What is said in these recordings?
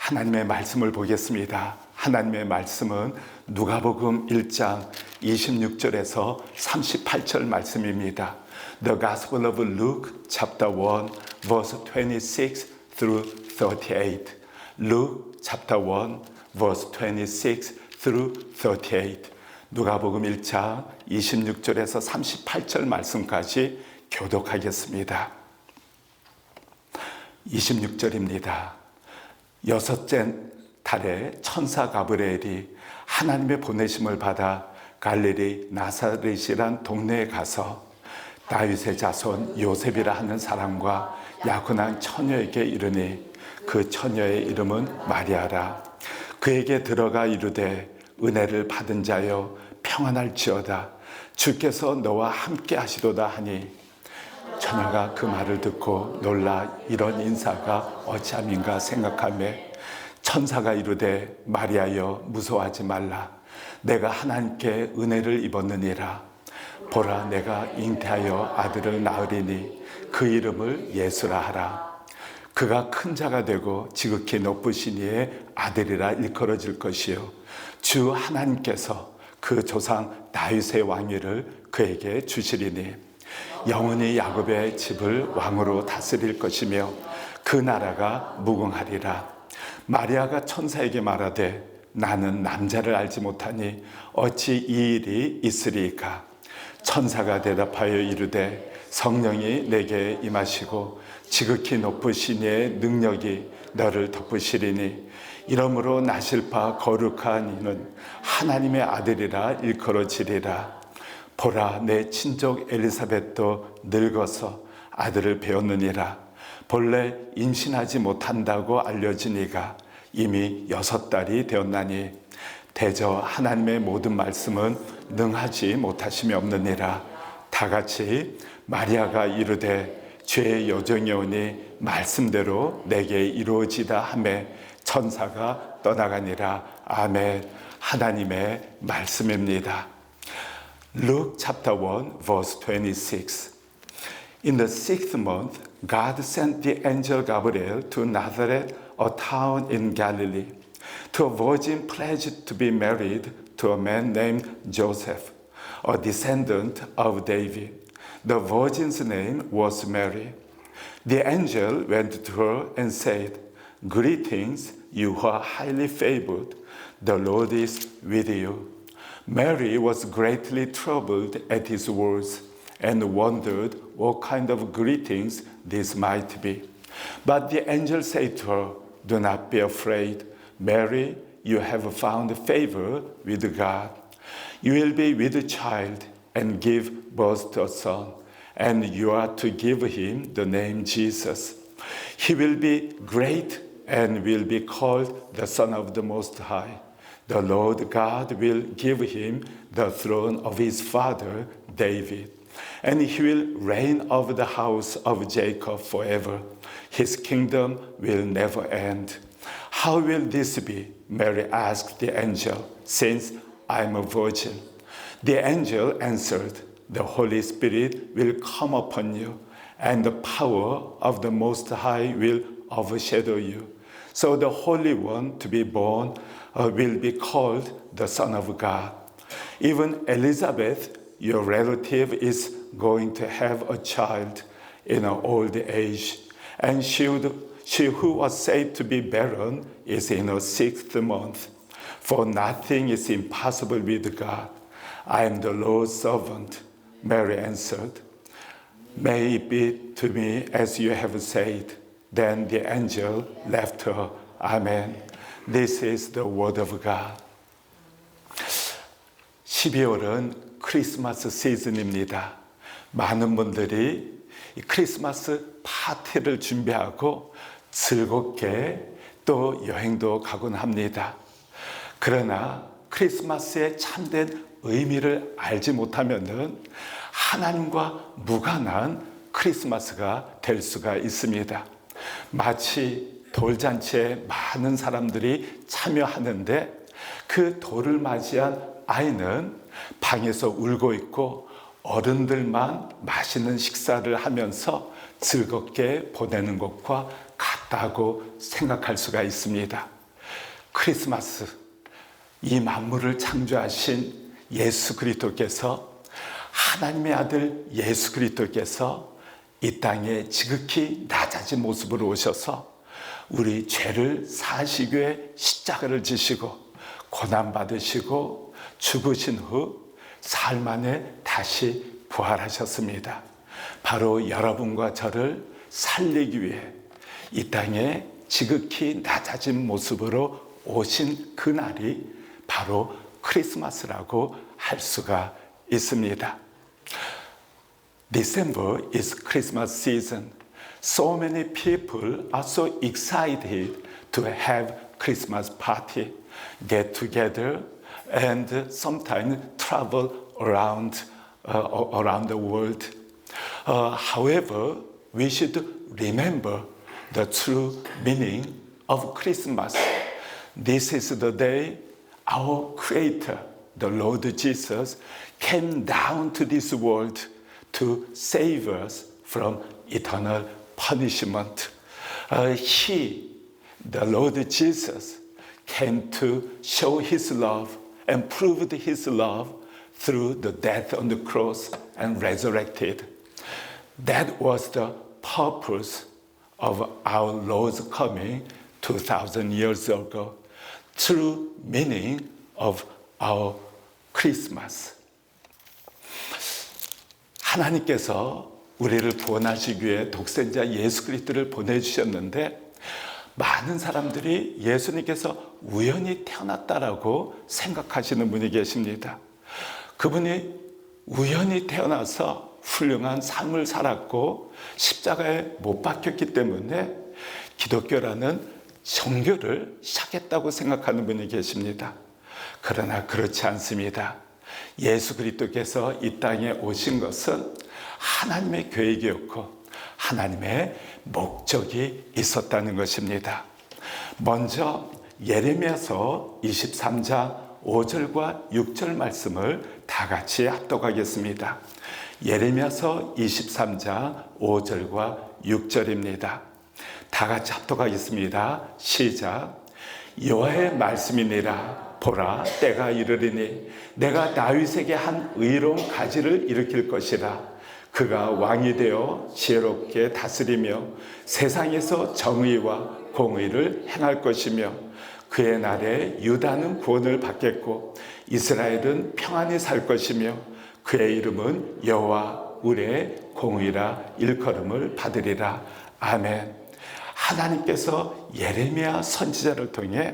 하나님의 말씀을 보겠습니다. 하나님의 말씀은 누가복음 1장 26절에서 38절 말씀입니다. The Gospel of Luke chapter 1 verse 26 through 38. Luke chapter 1 verse 26 through 38. 누가복음 1장 26절에서 38절 말씀까지 교독하겠습니다. 26절입니다. 여섯째 달에 천사 가브리엘이 하나님의 보내심을 받아 갈릴리 나사렛이란 동네에 가서 다윗의 자손 요셉이라 하는 사람과 약혼한 처녀에게 이르니 그 처녀의 이름은 마리아라. 그에게 들어가 이르되 은혜를 받은 자여 평안할지어다. 주께서 너와 함께 하시도다 하니 처녀가 그 말을 듣고 놀라 이런 인사가 어찌함인가 생각하며 천사가 이르되 마리아여 무서워하지 말라. 내가 하나님께 은혜를 입었느니라. 보라 내가 잉태하여 아들을 낳으리니 그 이름을 예수라 하라. 그가 큰 자가 되고 지극히 높으신 이의 아들이라 일컬어질 것이요 주 하나님께서 그 조상 다윗의 왕위를 그에게 주시리니 영원히 야곱의 집을 왕으로 다스릴 것이며 그 나라가 무궁하리라. 마리아가 천사에게 말하되 나는 남자를 알지 못하니 어찌 이 일이 있으리이까. 천사가 대답하여 이르되 성령이 내게 임하시고 지극히 높으신 이의 능력이 너를 덮으시리니 이러므로 나실 바 거룩한 이는 하나님의 아들이라 일컬어지리라. 보라 내 친족 엘리사벳도 늙어서 아들을 배웠느니라. 본래 임신하지 못한다고 알려진 이가 이미 6달이 되었나니 대저 하나님의 모든 말씀은 능하지 못하심이 없느니라. 다같이 마리아가 이르되 죄의 여정이 오니 말씀대로 내게 이루어지다 하매 천사가 떠나가니라. 아멘. 하나님의 말씀입니다. Luke chapter 1 verse 26. In the 6th month, God sent the angel Gabriel to Nazareth, a town in Galilee, to a virgin pledged to be married to a man named Joseph, a descendant of David. The virgin's name was Mary. The angel went to her and said, Greetings, you who are highly favored. The Lord is with you. Mary was greatly troubled at his words and wondered what kind of greetings this might be. But the angel said to her, Do not be afraid, Mary, you have found favor with God. You will be with a child and give birth to a son, and you are to give him the name Jesus. He will be great and will be called the Son of the Most High. The Lord God will give him the throne of his father David, and he will reign over the house of Jacob forever. His kingdom will never end. How will this be? Mary asked the angel, since I am a virgin. The angel answered, The Holy Spirit will come upon you, and the power of the Most High will overshadow you. So the Holy One to be born will be called the Son of God. Even Elizabeth, your relative, is going to have a child in her old age, and she who was said to be barren is in her 6th month. For nothing is impossible with God. I am the Lord's servant. Mary answered, May it be to me as you have said. Then the angel left her. Amen. This is the word of God. 12월은 크리스마스 시즌입니다. 많은 분들이 이 크리스마스 파티를 준비하고 즐겁게 또 여행도 가곤 합니다. 그러나 크리스마스의 참된 의미를 알지 못하면은 하나님과 무관한 크리스마스가 될 수가 있습니다. 마치 돌잔치에 많은 사람들이 참여하는데 그 돌을 맞이한 아이는 방에서 울고 있고 어른들만 맛있는 식사를 하면서 즐겁게 보내는 것과 같다고 생각할 수가 있습니다. 크리스마스, 이 만물을 창조하신 예수 그리스도께서, 하나님의 아들 예수 그리스도께서 이 땅에 지극히 낮아진 모습으로 오셔서 우리 죄를 사하시기 위해 십자가를 지시고 고난받으시고 죽으신 후 사흘 만에 다시 부활하셨습니다. 바로 여러분과 저를 살리기 위해 이 땅에 지극히 낮아진 모습으로 오신 그날이 바로 크리스마스라고 할 수가 있습니다. December is Christmas season. So many people are so excited to have Christmas party, get together, and sometimes travel around the world. However, we should remember the true meaning of Christmas. This is the day our Creator, the Lord Jesus, came down to this world to save us from eternal punishment. He, the Lord Jesus, came to show His love and proved His love through the death on the cross and resurrected. That was the purpose of our Lord's coming 2,000 years ago. True meaning of our Christmas. 하나님께서 우리를 구원하시기 위해 독생자 예수 그리스도를 보내주셨는데, 많은 사람들이 예수님께서 우연히 태어났다라고 생각하시는 분이 계십니다. 그분이 우연히 태어나서 훌륭한 삶을 살았고 십자가에 못 박혔기 때문에 기독교라는 종교를 시작했다고 생각하는 분이 계십니다. 그러나 그렇지 않습니다. 예수 그리스도께서 이 땅에 오신 것은 하나님의 계획이었고 하나님의 목적이 있었다는 것입니다. 먼저 예레미야서 23장 5절과 6절 말씀을 다 같이 합독하겠습니다. 예레미야서 23장 5절과 6절입니다. 다 같이 합독하겠습니다. 시작. 여호와의 말씀이니라. 보라, 때가 이르리니 내가 다윗에게 한 의로운 가지를 일으킬 것이라. 그가 왕이 되어 지혜롭게 다스리며 세상에서 정의와 공의를 행할 것이며 그의 날에 유다는 구원을 받겠고 이스라엘은 평안히 살 것이며 그의 이름은 여호와 우리의 공의라 일컬음을 받으리라. 아멘. 하나님께서 예레미야 선지자를 통해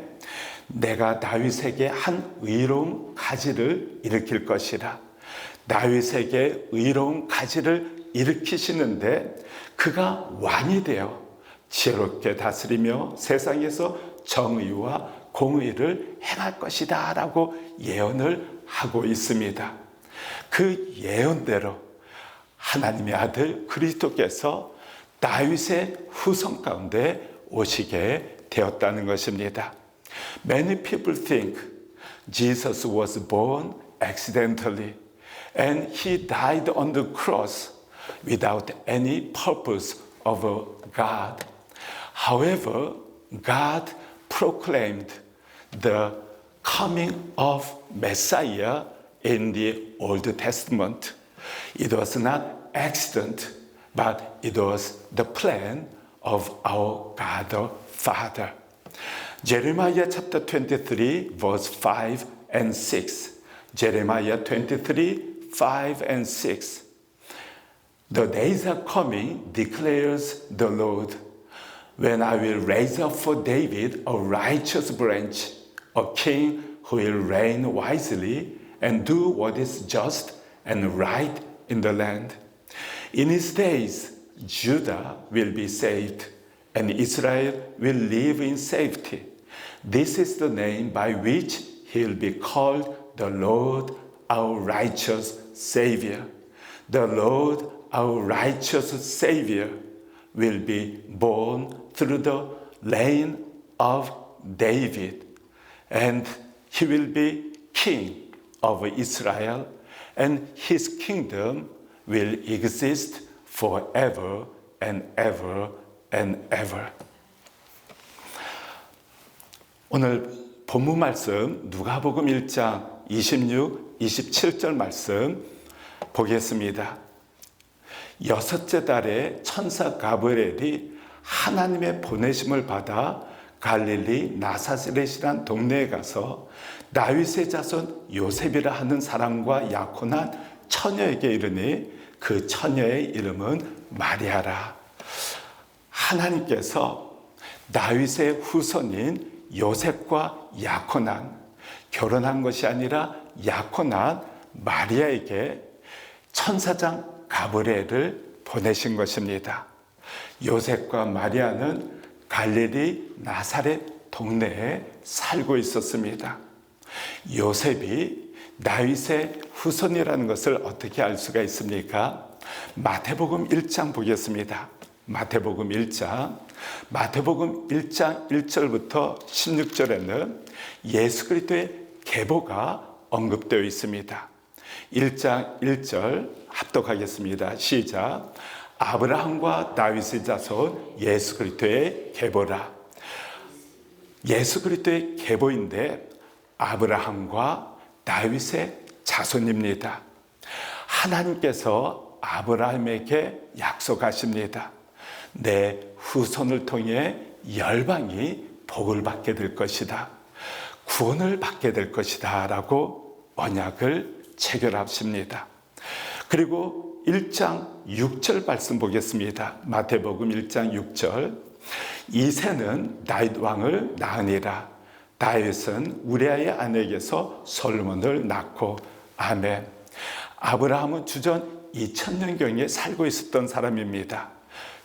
내가 다윗에게 한 의로운 가지를 일으킬 것이라. 다윗에게 의로운 가지를 일으키시는데 그가 왕이 되어 지혜롭게 다스리며 세상에서 정의와 공의를 행할 것이다 라고 예언을 하고 있습니다. 그 예언대로 하나님의 아들 그리스도께서 다윗의 후손 가운데 오시게 되었다는 것입니다. Many people think Jesus was born accidentally and he died on the cross without any purpose of God. However, God proclaimed the coming of Messiah in the Old Testament. It was not accident, but it was the plan of our God the Father. Jeremiah chapter 23, verse 5 and 6. Jeremiah 23, 5 and 6. The days are coming, declares the Lord, when I will raise up for David a righteous branch, a king who will reign wisely and do what is just and right in the land. In his days, Judah will be saved, and Israel will live in safety. This is the name by which he will be called the Lord, our righteous Savior. The Lord, our righteous Savior, will be born through the line of David, and he will be king of Israel, and his kingdom will exist forever and ever and ever. 오늘 본문 말씀 누가복음 1장 26, 27절 말씀 보겠습니다. 여섯째 달에 천사 가브리엘이 하나님의 보내심을 받아 갈릴리 나사렛이란 동네에 가서 다윗의 자손 요셉이라 하는 사람과 약혼한 처녀에게 이르니 그 처녀의 이름은 마리아라. 하나님께서 다윗의 후손인 요셉과 약혼한, 결혼한 것이 아니라 약혼한 마리아에게 천사장 가브리엘을 보내신 것입니다. 요셉과 마리아는 갈릴리 나사렛 동네에 살고 있었습니다. 요셉이 다윗의 후손이라는 것을 어떻게 알 수가 있습니까? 마태복음 1장 보겠습니다. 마태복음 1장 1절부터 16절에는 예수 그리스도의 계보가 언급되어 있습니다. 1장 1절 합독하겠습니다. 시작. 아브라함과 다윗의 자손 예수 그리스도의 계보라. 예수 그리스도의 계보인데 아브라함과 다윗의 자손입니다. 하나님께서 아브라함에게 약속하십니다. 내 후손을 통해 열방이 복을 받게 될 것이다. 구원을 받게 될 것이다. 라고 언약을 체결하십니다. 그리고 1장 6절 말씀 보겠습니다. 마태복음 1장 6절. 이새는 다윗 왕을 낳으니라. 다윗은 우리아의 아내에게서 솔로몬을 낳고. 아멘. 아브라함은 주전 2000년경에 살고 있었던 사람입니다.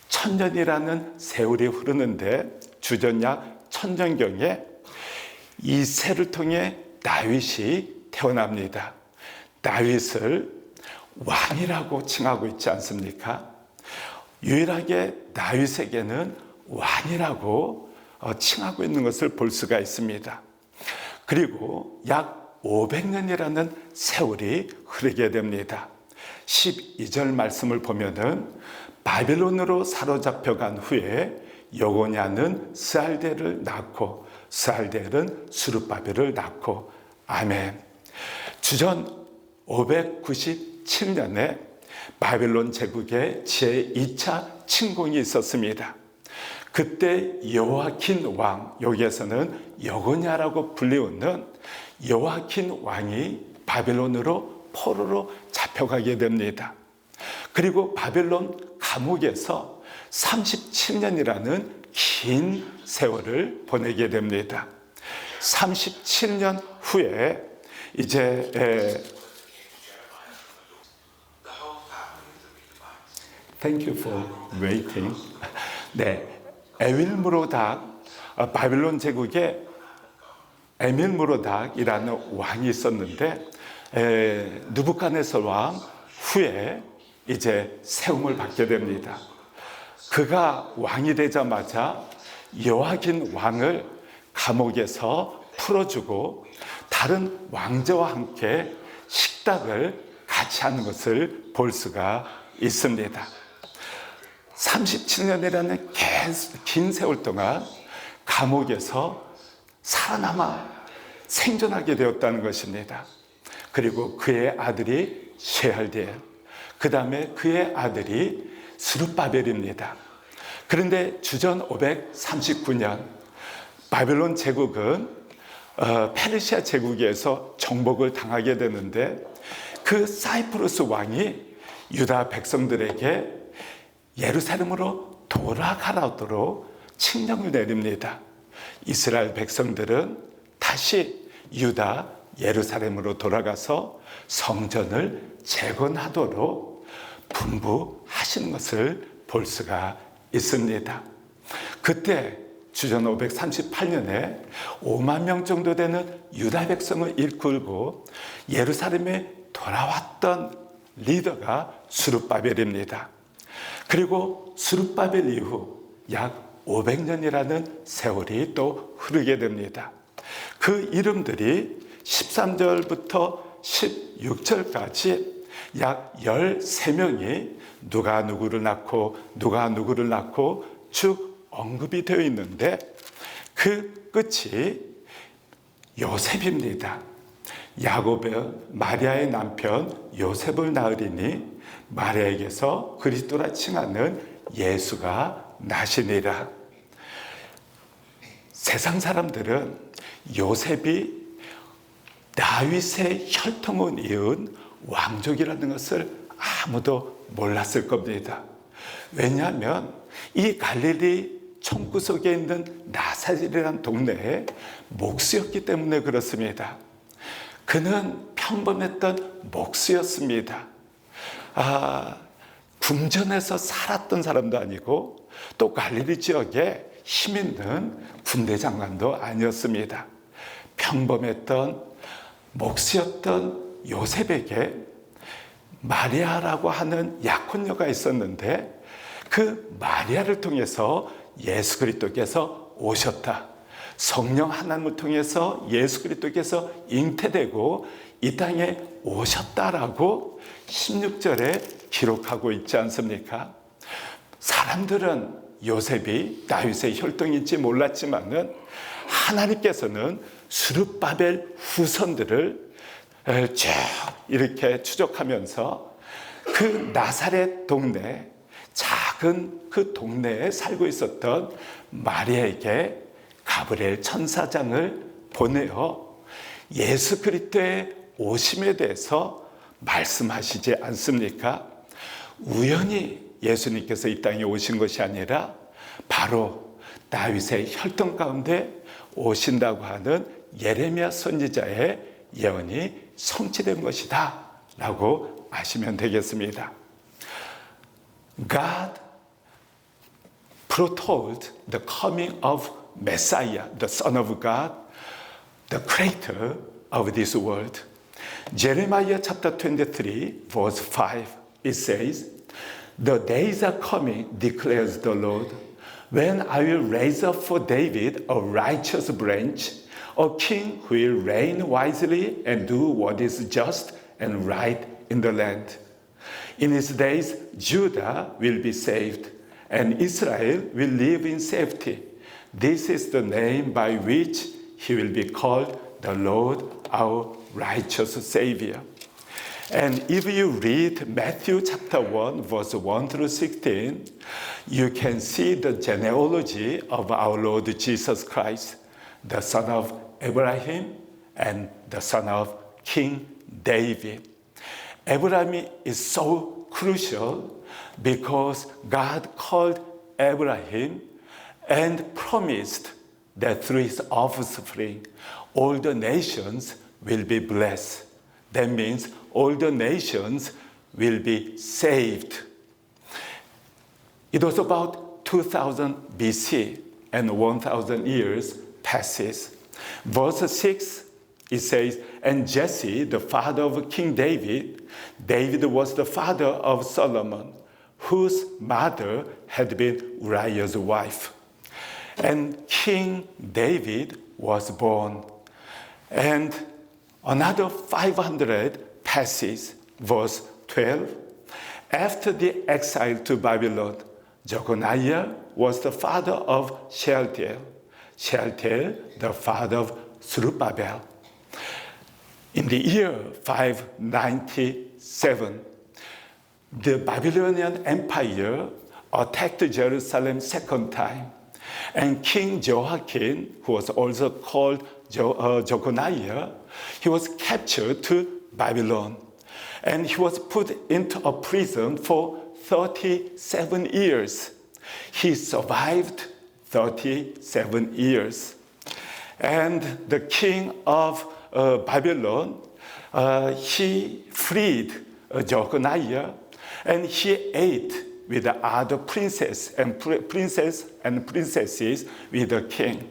1000년이라는 세월이 흐르는데 주전 약 1000년경에 이새를 통해 다윗이 태어납니다. 다윗을 왕이라고 칭하고 있지 않습니까? 유일하게 다윗에게는 왕이라고 칭하고 있는 것을 볼 수가 있습니다. 그리고 약 500년이라는 세월이 흐르게 됩니다. 12절 말씀을 보면은 바벨론으로 사로잡혀간 후에 여고냐는 스알델을 낳고 스알델은 스룹바벨을 낳고. 아멘. 주전 597년에 바벨론 제국의 제2차 침공이 있었습니다. 그때 여호야킨 왕, 여기에서는 여고냐라고 불리우는 여호야킨 왕이 바벨론으로 포로로 잡혀가게 됩니다. 그리고 바벨론 감옥에서 37년이라는 긴 세월을 보내게 됩니다. 37년 후에 이제 Thank you for waiting. 네, 에윌므로닥, 바벨론 제국에 에밀므로닥이라는 왕이 있었는데 느부갓네살 왕 후에 이제 세움을 받게 됩니다. 그가 왕이 되자마자 여호야긴 왕을 감옥에서 풀어주고 다른 왕자와 함께 식탁을 같이 하는 것을 볼 수가 있습니다. 37년이라는 긴 세월 동안 감옥에서 살아남아 생존하게 되었다는 것입니다. 그리고 그의 아들이 쉐알디엘, 그 다음에 그의 아들이 스룹바벨입니다. 그런데 주전 539년 바벨론 제국은 페르시아 제국에서 정복을 당하게 되는데 그 사이프러스 왕이 유다 백성들에게 예루살렘으로 돌아가라도록 칙령을 내립니다. 이스라엘 백성들은 다시 유다 예루살렘으로 돌아가서 성전을 재건하도록 분부하시는 것을 볼 수가 있습니다. 그때 주전 538년에 5만 명 정도 되는 유다 백성을 이끌고 예루살렘에 돌아왔던 리더가 스룹바벨입니다. 그리고 스룹바벨 이후 약 500년이라는 세월이 또 흐르게 됩니다. 그 이름들이 13절부터 16절까지 약 13명이 누가 누구를 낳고 쭉 언급이 되어 있는데 그 끝이 요셉입니다. 야곱은 마리아의 남편 요셉을 낳으리니 마리아에게서 그리스도라 칭하는 예수가 나시니라. 세상 사람들은 요셉이 다윗의 혈통을 이은 왕족이라는 것을 아무도 몰랐을 겁니다. 왜냐하면 이 갈릴리 총구석에 있는 나사렛이라는 동네의 목수였기 때문에 그렇습니다. 그는 평범했던 목수였습니다. 궁전에서 살았던 사람도 아니고 또 갈릴리 지역에 힘 있는 군대 장관도 아니었습니다. 평범했던 목수였던 요셉에게 마리아라고 하는 약혼녀가 있었는데 그 마리아를 통해서 예수 그리스도께서 오셨다. 성령 하나님을 통해서 예수 그리스도께서 잉태되고 이 땅에 오셨다라고 16절에 기록하고 있지 않습니까? 사람들은 요셉이 다윗의 혈통인지 몰랐지만은 하나님께서는 스룹바벨 후손들을 쭉 이렇게 추적하면서 그 나사렛 동네, 작은 그 동네에 살고 있었던 마리아에게 가브리엘 천사장을 보내어 예수 그리스도의 오심에 대해서 말씀하시지 않습니까? 우연히 예수님께서 이 땅에 오신 것이 아니라 바로 다윗의 혈통 가운데 오신다고 하는 예레미야 선지자의 예언이 성취된 것이다 라고 아시면 되겠습니다. God foretold the coming of Messiah, the Son of God, the creator of this world. Jeremiah chapter 23 verse 5, it says, "The days are coming, declares the Lord, when I will raise up for David a righteous branch, a king who will reign wisely and do what is just and right in the land. In his days, Judah will be saved, and Israel will live in safety. This is the name by which he will be called the Lord, our righteous Savior." And if you read Matthew chapter 1, verse 1 through 16, you can see the genealogy of our Lord Jesus Christ, the son of Abraham and the son of King David. Abraham is so crucial because God called Abraham and promised that through his offspring, all the nations will be blessed. That means all the nations will be saved. It was about 2000 BC and 1000 years passes. Verse 6, it says, "And Jesse, the father of King David, David was the father of Solomon, whose mother had been Uriah's wife. And King David was born." And another 500 passes, verse 12. "After the exile to Babylon, Jeconiah was the father of Shealtiel, Shealtiel the father of Zerubbabel. In the year 597, the Babylonian Empire attacked Jerusalem second time. And King Jehoiakim, who was also called Jeconiah, he was captured to Babylon. And he was put into a prison for 37 years. He survived 37 years. And the king of Babylon, he freed Jeconiah, and he ate with the other princes and princesses with the king.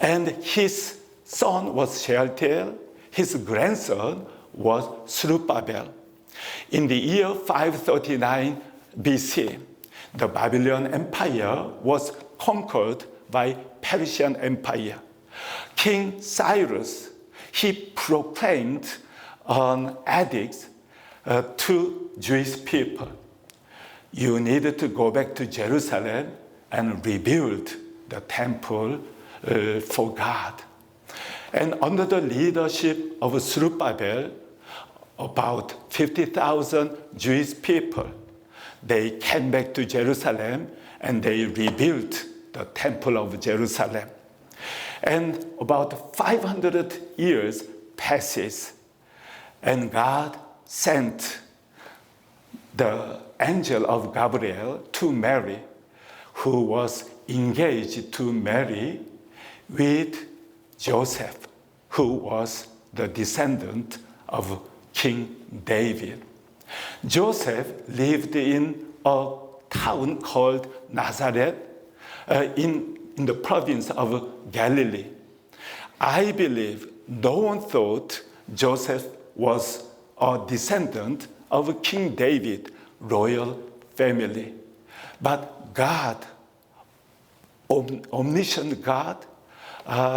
And his son was Shealtiel, his grandson was Zerubbabel. In the year 539 BC, the Babylonian Empire was conquered by Persian Empire. King Cyrus, he proclaimed an edict to Jewish people. You needed to go back to Jerusalem and rebuild the temple for God. And under the leadership of Zerubbabel, about 50,000 Jewish people, they came back to Jerusalem and they rebuilt the temple of Jerusalem. And about 500 years passes, and God sent the angel of Gabriel to Mary, who was engaged to marry with Joseph, who was the descendant of King David. Joseph lived in a town called Nazareth in the province of Galilee. I believe no one thought Joseph was a descendant of King David royal family. But God, omniscient God,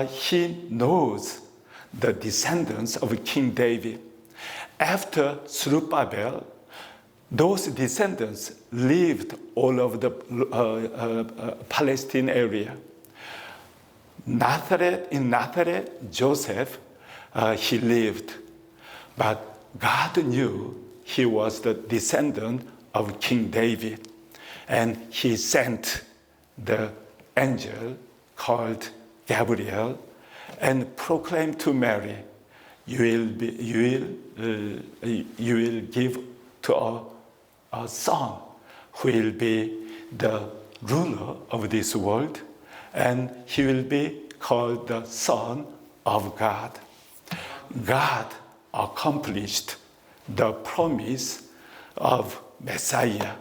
He knows the descendants of King David. After Zerubbabel, those descendants lived all over the Palestine area. In Nazareth, Joseph, he lived. But God knew he was the descendant of King David. And he sent the angel called Gabriel and proclaimed to Mary, you will give to a son who will be the ruler of this world, and he will be called the Son of God. God accomplished the promise of Messiah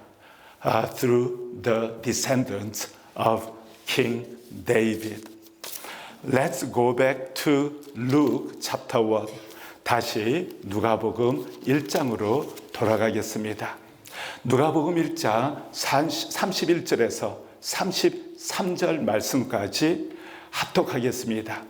through the descendants of King David. Let's go back to Luke chapter 1. 다시 누가복음 1장으로 돌아가겠습니다. 누가복음 1장 31절에서 33절 말씀까지 합독하겠습니다.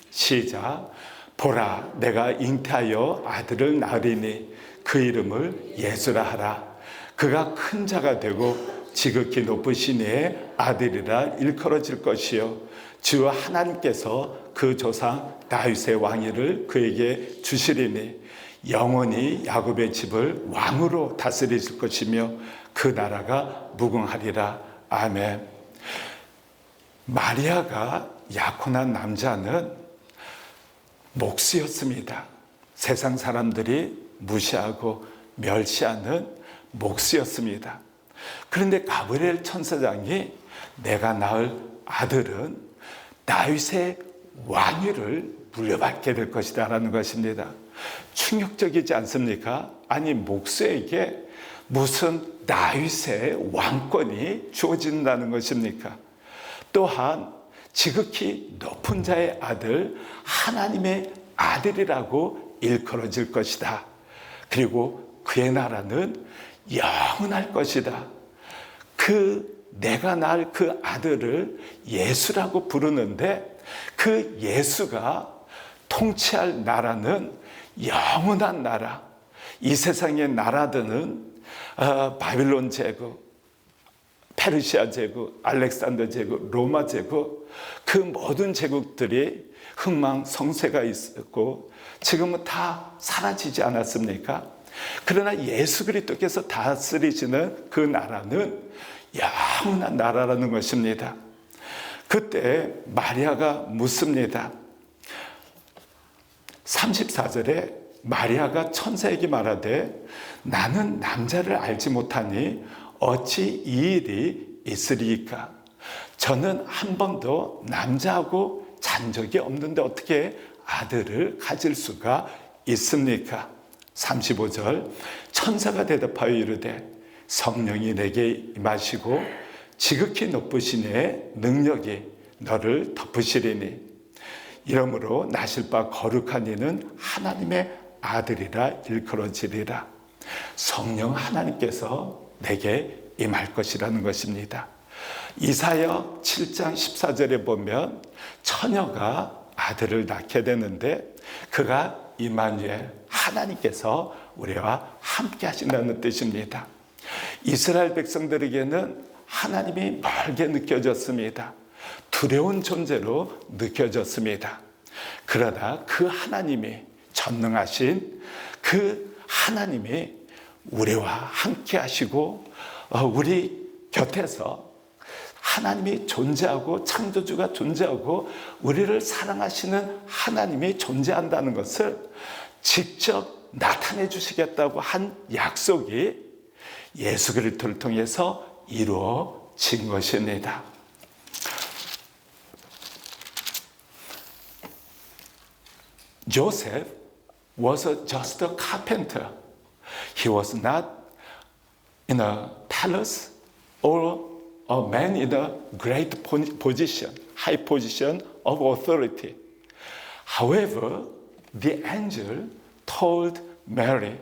시작. 보라, 내가 잉태하여 아들을 낳으리니 그 이름을 예수라 하라. 그가 큰 자가 되고 지극히 높으신 이의 아들이라 일컬어질 것이요 주 하나님께서 그 조상 다윗의 왕위를 그에게 주시리니 영원히 야곱의 집을 왕으로 다스리실 것이며 그 나라가 무궁하리라. 아멘. 마리아가 약혼한 남자는 목수였습니다. 세상 사람들이 무시하고 멸시하는 목수였습니다. 그런데 가브리엘 천사장이 내가 낳을 아들은 다윗의 왕위를 물려받게 될 것이다 라는 것입니다. 충격적이지 않습니까? 아니, 목수에게 무슨 다윗의 왕권이 주어진다는 것입니까? 또한 지극히 높은 자의 아들, 하나님의 아들이라고 일컬어질 것이다. 그리고 그의 나라는 영원할 것이다. 내가 낳을 그 아들을 예수라고 부르는데 그 예수가 통치할 나라는 영원한 나라. 이 세상의 나라들은 바빌론 제국, 페르시아 제국, 알렉산더 제국, 로마 제국, 그 모든 제국들이 흥망성쇠가 있었고 지금은 다 사라지지 않았습니까? 그러나 예수 그리스도께서 다스리시는 그 나라는 영원한 나라라는 것입니다. 그때 마리아가 묻습니다. 34절에 마리아가 천사에게 말하되 나는 남자를 알지 못하니 어찌 이 일이 있으리이까? 저는 한 번도 남자하고 잔 적이 없는데 어떻게 아들을 가질 수가 있습니까? 35절 천사가 대답하여 이르되 성령이 내게 임하시고 지극히 높으신 이의 능력이 너를 덮으시리니 이러므로 나실 바 거룩한 이는 하나님의 아들이라 일컬어지리라. 성령 하나님께서 내게 임할 것이라는 것입니다. 이사야 7장 14절에 보면 처녀가 아들을 낳게 되는데 그가 임마누엘, 하나님께서 우리와 함께 하신다는 뜻입니다. 이스라엘 백성들에게는 하나님이 멀게 느껴졌습니다. 두려운 존재로 느껴졌습니다. 그러나 그 하나님이 전능하신 그 하나님이 우리와 함께 하시고 우리 곁에서 하나님이 존재하고 창조주가 존재하고 우리를 사랑하시는 하나님이 존재한다는 것을 직접 나타내 주시겠다고 한 약속이 예수 그리스도를 통해서 이루어진 것입니다. Joseph was just a carpenter. He was not in a palace or a man in a great position, high position of authority. However, the angel told Mary,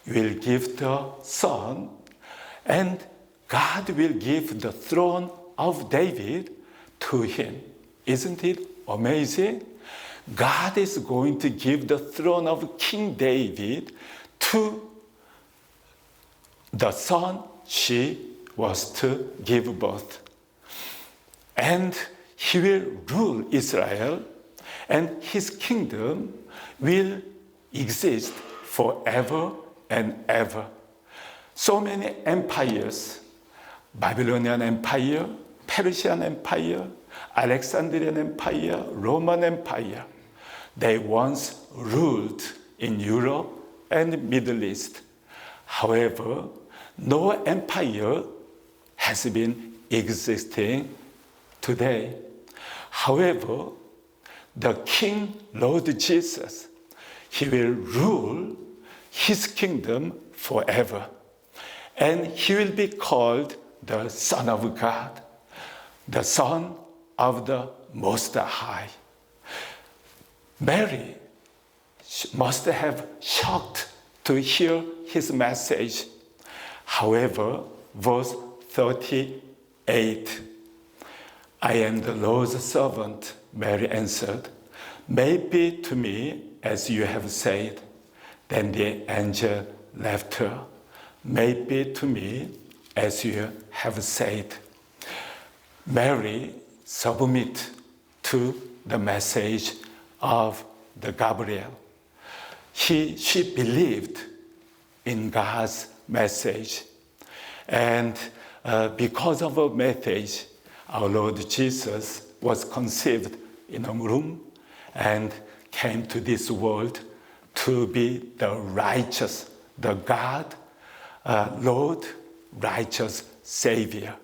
"You will give the son, and God will give the throne of David to him." Isn't it amazing? God is going to give the throne of King David to the son she was to give birth. And he will rule Israel, and his kingdom will exist forever and ever. So many empires, Babylonian Empire, Persian Empire, Alexandrian Empire, Roman Empire, they once ruled in Europe and Middle East. However, no empire has been existing today. However, the King Lord Jesus, he will rule his kingdom forever. And he will be called the Son of God, the Son of the Most High. Mary must have shocked to hear his message. However, verse 38, "I am the Lord's servant," Mary answered. "May it be to me as you have said." Then the angel left her. "May it be to me as you have said." Mary submitted to the message of the Gabriel. She believed in God's message. And because of her message, our Lord Jesus was conceived in a room and came to this world to be the righteous, the God, Lord, righteous Savior.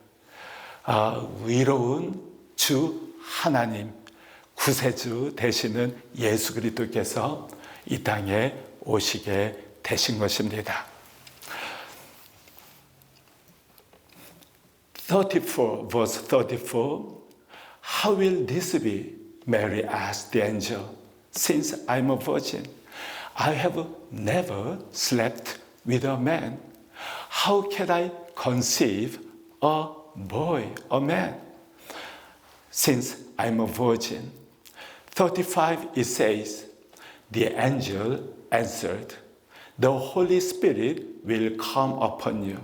의로운 주 하나님, 구세주 되시는 예수 그리스도께서 이 땅에 오시게 되신 것입니다. 34, verse 34, "How will this be?" Mary asked the angel. "Since I'm a virgin, I have never slept with a man. How can I conceive a boy, a man? Since I'm a virgin." 35, it says, "The angel answered, the Holy Spirit will come upon you,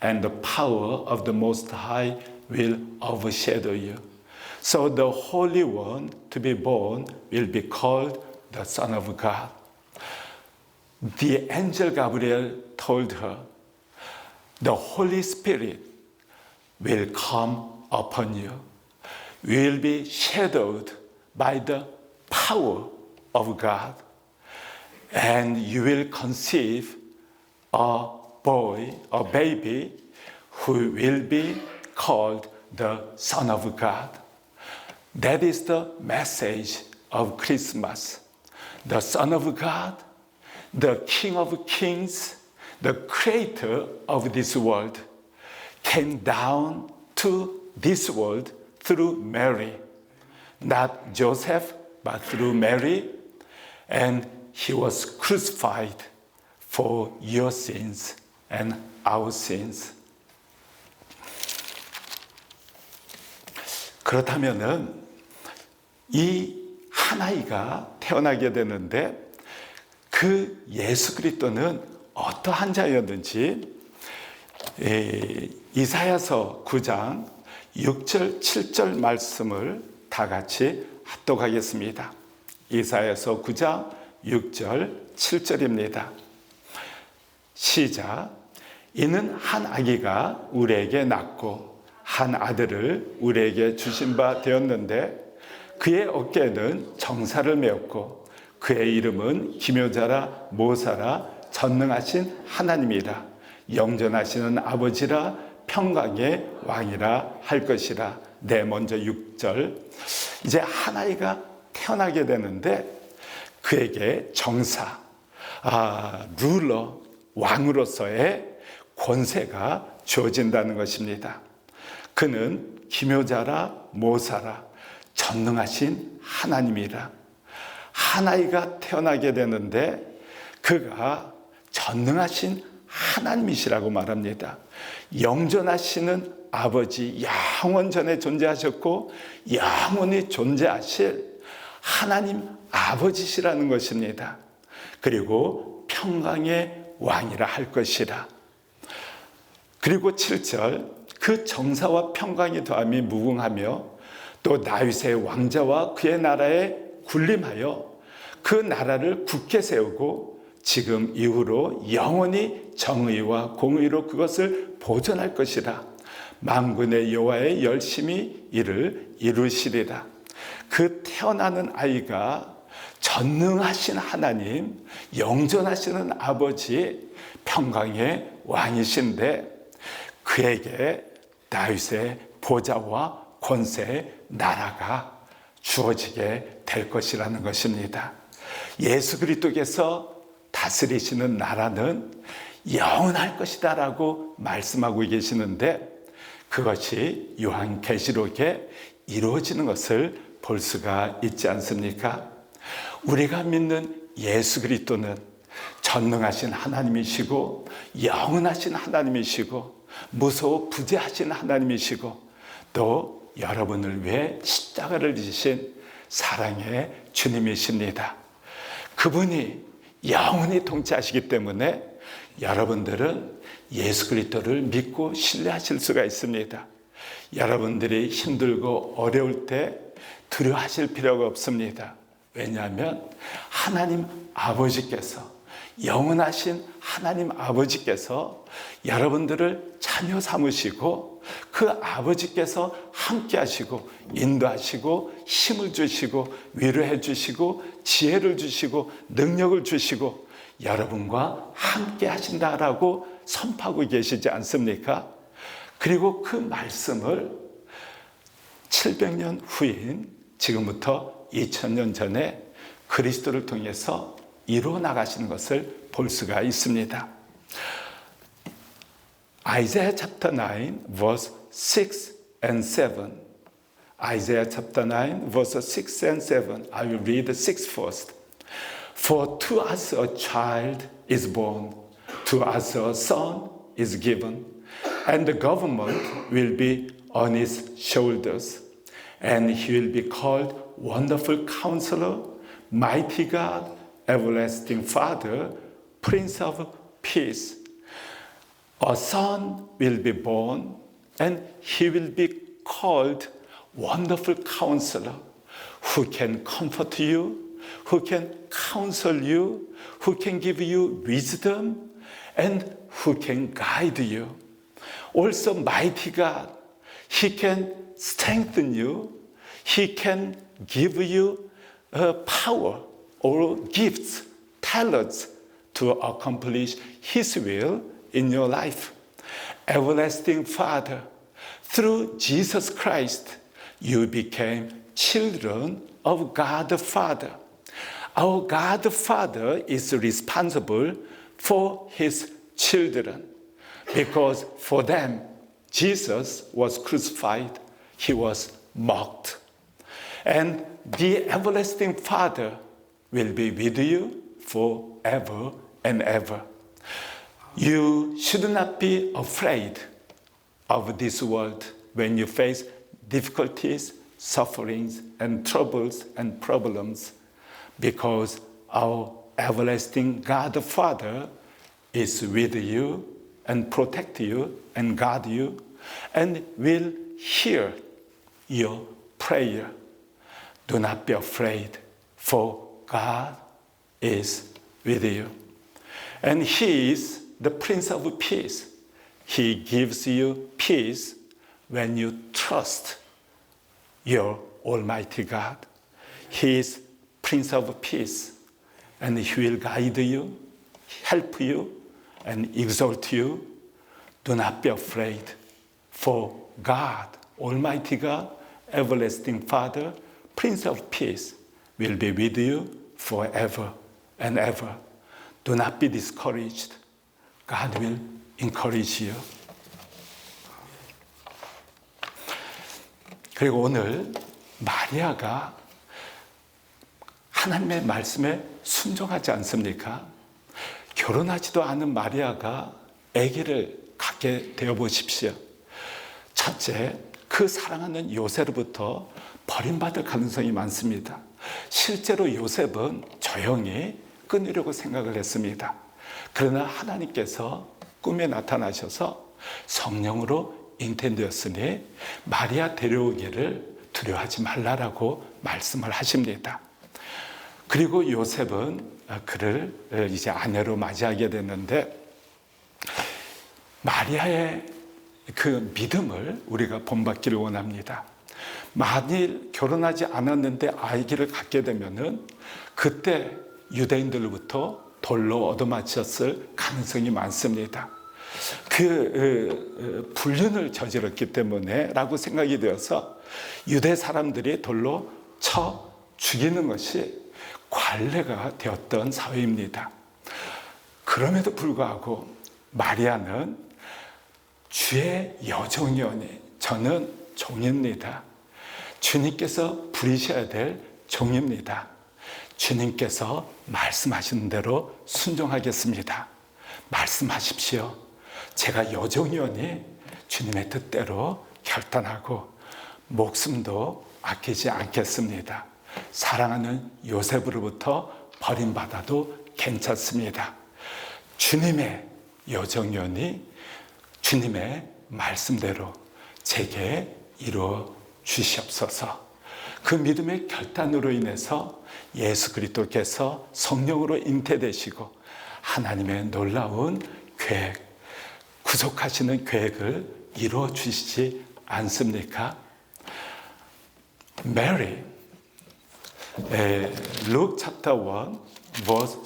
and the power of the Most High will overshadow you. So the Holy One to be born will be called the Son of God." The angel Gabriel told her, "The Holy Spirit will come upon you. You will be shadowed by the power of God, and you will conceive a boy, a baby, who will be called the Son of God." That is the message of Christmas. The Son of God, the King of Kings, the Creator of this world, came down to this world through Mary. Not Joseph, but through Mary. And he was crucified for your sins and our sins. 그렇다면은 이 한 아이가 태어나게 되는데 그 예수 그리스도는 어떠한 자였는지 이사야서 9장 6절 7절 말씀을 다 같이 합독하겠습니다. 이사야서 9장 6절 7절입니다. 시작. 이는 한 아기가 우리에게 낳고 한 아들을 우리에게 주신 바 되었는데 그의 어깨에는 정사를 메었고 그의 이름은 기묘자라 모사라 전능하신 하나님이라 영전하시는 아버지라 평강의 왕이라 할 것이라. 네, 먼저 6절. 이제 한 아이가 태어나게 되는데 그에게 정사, 룰러, 왕으로서의 권세가 주어진다는 것입니다. 그는 기묘자라 모사라 전능하신 하나님이라. 한 아이가 태어나게 되는데 그가 전능하신 하나님이시라고 말합니다. 영전하시는 아버지, 영원전에 존재하셨고 영원히 존재하실 하나님 아버지시라는 것입니다. 그리고 평강의 왕이라 할 것이라. 그리고 7절, 그 정사와 평강이 더함이 무궁하며 또 다윗의 왕자와 그의 나라에 군림하여 그 나라를 굳게 세우고 지금 이후로 영원히 정의와 공의로 그것을 보존할 것이라. 만군의 여호와의 열심히 이를 이루시리라. 그 태어나는 아이가 전능하신 하나님, 영전하시는 아버지, 평강의 왕이신데 그에게 다윗의 보좌와 권세, 나라가 주어지게 될 것이라는 것입니다. 예수 그리스도께서 다스리시는 나라는 영원할 것이다 라고 말씀하고 계시는데 그것이 요한계시록에 이루어지는 것을 볼 수가 있지 않습니까? 우리가 믿는 예수 그리스도는 전능하신 하나님이시고 영원하신 하나님이시고 무소부재하신 하나님이시고 또 여러분을 위해 십자가를 지신 사랑의 주님이십니다. 그분이 영원히 통치하시기 때문에 여러분들은 예수 그리스도를 믿고 신뢰하실 수가 있습니다. 여러분들이 힘들고 어려울 때 두려워하실 필요가 없습니다. 왜냐하면 하나님 아버지께서, 영원하신 하나님 아버지께서 여러분들을 자녀 삼으시고 그 아버지께서 함께 하시고 인도하시고 힘을 주시고 위로해 주시고 지혜를 주시고 능력을 주시고 여러분과 함께 하신다라고 선포하고 계시지 않습니까? 그리고 그 말씀을 700년 후인 지금부터 2000년 전에 그리스도를 통해서 이루어 나가시는 것을 볼 수가 있습니다. Isaiah chapter 9 verse 6 and 7. Isaiah chapter 9 verse 6 and 7. I will read the 6 first. For to us a child is born, to us a son is given, and the government will be on his shoulders, and he will be called Wonderful Counselor, Mighty God, Everlasting Father, Prince of Peace. A son will be born, and he will be called Wonderful Counselor, who can comfort you, who can counsel you, who can give you wisdom, and who can guide you. Also, mighty God, He can strengthen you, He can give you power or gifts, talents to accomplish His will in your life. Everlasting Father, through Jesus Christ, you became children of God the Father. Our God the Father is responsible for His children because for them, Jesus was crucified, He was mocked. And the everlasting Father will be with you forever and ever. You should not be afraid of this world when you face difficulties, sufferings, and troubles and problems, because our everlasting God the Father is with you and protect you and guard you and will hear your prayer. Do not be afraid, for God is with you. And He is the Prince of Peace. He gives you peace when you trust your Almighty God. He is Prince of Peace, and He will guide you, help you, and exalt you. Do not be afraid, for God, Almighty God, everlasting Father, Prince of Peace, will be with you forever and ever. Do not be discouraged. God will encourage you. 그리고 오늘 마리아가 하나님의 말씀에 순종하지 않습니까? 결혼하지도 않은 마리아가 아기를 갖게 되어 보십시오. 첫째, 그 사랑하는 요셉으로부터 버림받을 가능성이 많습니다. 실제로 요셉은 조용히 끊으려고 생각을 했습니다. 그러나 하나님께서 꿈에 나타나셔서 성령으로 잉태되었으니 마리아 데려오기를 두려워하지 말라라고 말씀을 하십니다. 그리고 요셉은 그를 이제 아내로 맞이하게 됐는데, 마리아의 그 믿음을 우리가 본받기를 원합니다. 만일 결혼하지 않았는데 아기를 갖게 되면은 그때 유대인들로부터 돌로 얻어맞혔을 가능성이 많습니다. 그 불륜을 저질렀기 때문에 라고 생각이 되어서 유대 사람들이 돌로 쳐 죽이는 것이 관례가 되었던 사회입니다. 그럼에도 불구하고 마리아는 주의 여종이오니 저는 종입니다. 주님께서 부리셔야 될 종입니다. 주님께서 말씀하시는 대로 순종하겠습니다. 말씀하십시오. 제가 여종이오니 주님의 뜻대로 결단하고 목숨도 아끼지 않겠습니다. 사랑하는 요셉으로부터 버림받아도 괜찮습니다. 주님의 여종이오니 주님의 말씀대로 제게 이루어 주시옵소서. 그 믿음의 결단으로 인해서 예수 그리스도께서 성령으로 잉태되시고 하나님의 놀라운 계획, 구속하시는 계획을 이루어 주시지 않습니까? Mary, Luke chapter 1, verse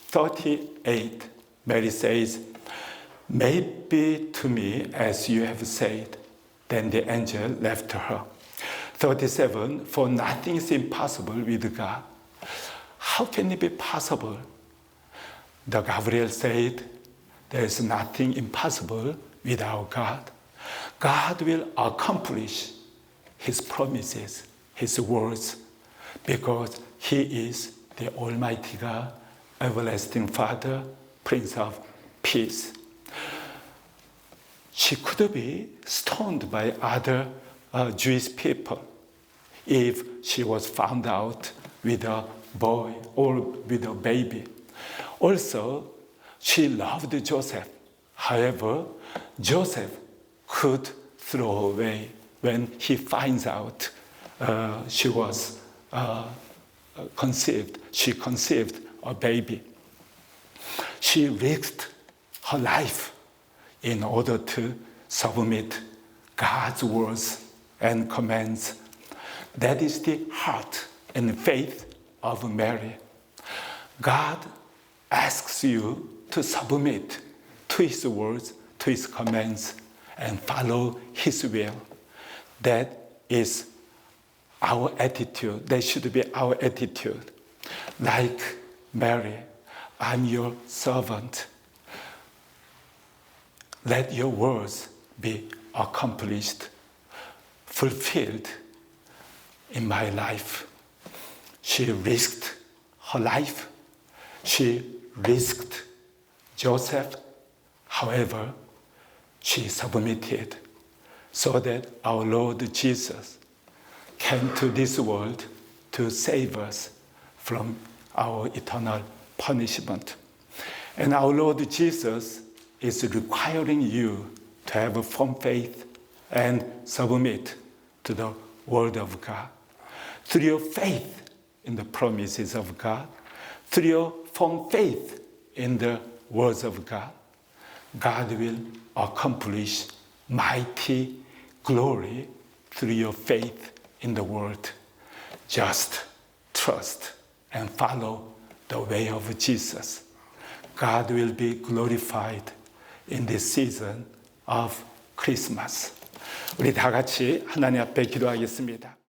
38, Mary says, "May it be to me as you have said." Then the angel left her. 37, for nothing is impossible with God. How can it be possible? The Gabriel said, there is nothing impossible with our God. God will accomplish His promises, His words, because He is the Almighty God, everlasting Father, Prince of Peace. She could be stoned by other Jewish people if she was found out with a boy or with a baby. Also, she loved Joseph. However, Joseph could throw away when he finds out she was conceived. She conceived a baby. She risked her life in order to submit God's words and commands. That is the heart and faith of Mary. God asks you to submit to His words, to His commands, and follow His will. That is our attitude. That should be our attitude. Like Mary, I'm your servant. Let your words be accomplished, fulfilled in my life. She risked her life. She risked Joseph. However, she submitted so that our Lord Jesus came to this world to save us from our eternal punishment. And our Lord Jesus is requiring you to have a firm faith and submit to the Word of God. Through your faith in the promises of God, through your firm faith in the words of God, God will accomplish mighty glory through your faith in the word. Just trust and follow the way of Jesus. God will be glorified in this season of Christmas. 우리 다 같이 하나님 앞에 기도하겠습니다.